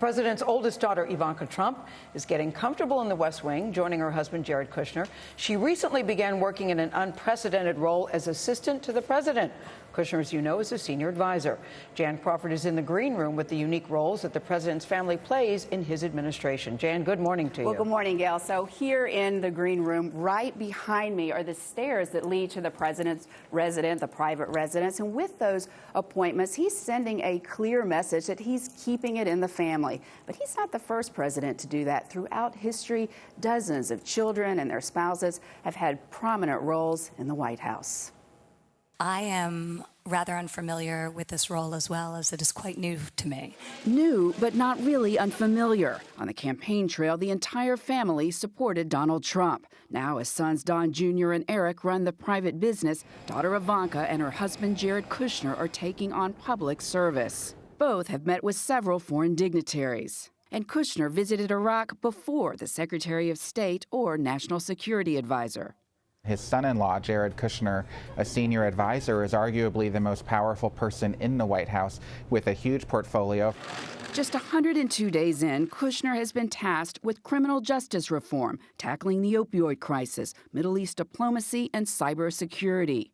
president's oldest daughter, Ivanka Trump, is getting comfortable in the West Wing, joining her husband, Jared Kushner. She recently began working in an unprecedented role as assistant to the president. Kushner, as you know, is a senior advisor. Jan Crawford is in the green room with the unique roles that the president's family plays in his administration. Jan, good morning to you. Well, good morning, Gayle. So here in the green room, right behind me, are the stairs that lead to the president's residence, the private residence. And with those appointments, he's sending a clear message that he's keeping it in the family. But he's not the first president to do that. Throughout history, dozens of children and their spouses have had prominent roles in the White House. I am rather unfamiliar with this role as well, as it is quite new to me. New, but not really unfamiliar. On the campaign trail, the entire family supported Donald Trump. Now, his sons Don Jr. and Eric run the private business. Daughter Ivanka and her husband Jared Kushner are taking on public service. Both have met with several foreign dignitaries. And Kushner visited Iraq before the Secretary of State or National Security Advisor. His son-in-law, Jared Kushner, a senior advisor, is arguably the most powerful person in the White House with a huge portfolio. Just 102 days in, Kushner has been tasked with criminal justice reform, tackling the opioid crisis, Middle East diplomacy, and cybersecurity.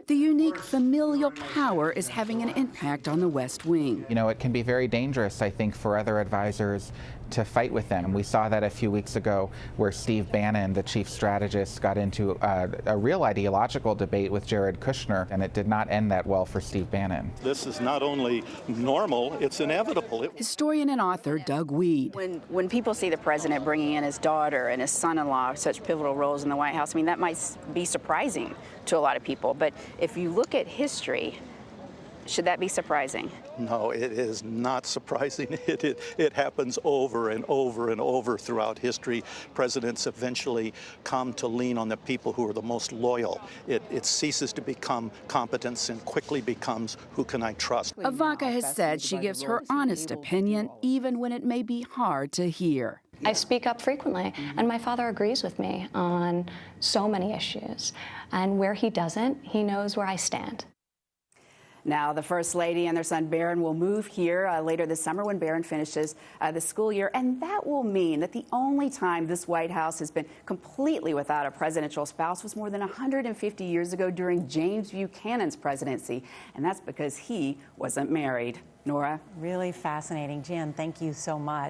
The unique familial power is having an impact on the West Wing. You know, it can be very dangerous, I think, for other advisors to fight with them. We saw that a few weeks ago where Steve Bannon, the chief strategist, got into a real ideological debate with Jared Kushner, and it did not end that well for Steve Bannon. This is not only normal, it's inevitable. Historian and author Doug Weed. When people see the president bringing in his daughter and his son-in-law, such pivotal roles in the White House, I mean, that might be surprising to a lot of people. But if you look at history, should that be surprising? No, it is not surprising. It happens over and over and over throughout history. Presidents eventually come to lean on the people who are the most loyal. It ceases to become competence and quickly becomes, who can I trust? Ivanka has said she gives her honest opinion, even when it may be hard to hear. I speak up frequently, and my father agrees with me on so many issues. And where he doesn't, he knows where I stand. Now, the First Lady and their son Barron will move here later this summer when Barron finishes the school year. And that will mean that the only time this White House has been completely without a presidential spouse was more than 150 years ago during James Buchanan's presidency. And that's because he wasn't married. Norah? Really fascinating. Jan, thank you so much.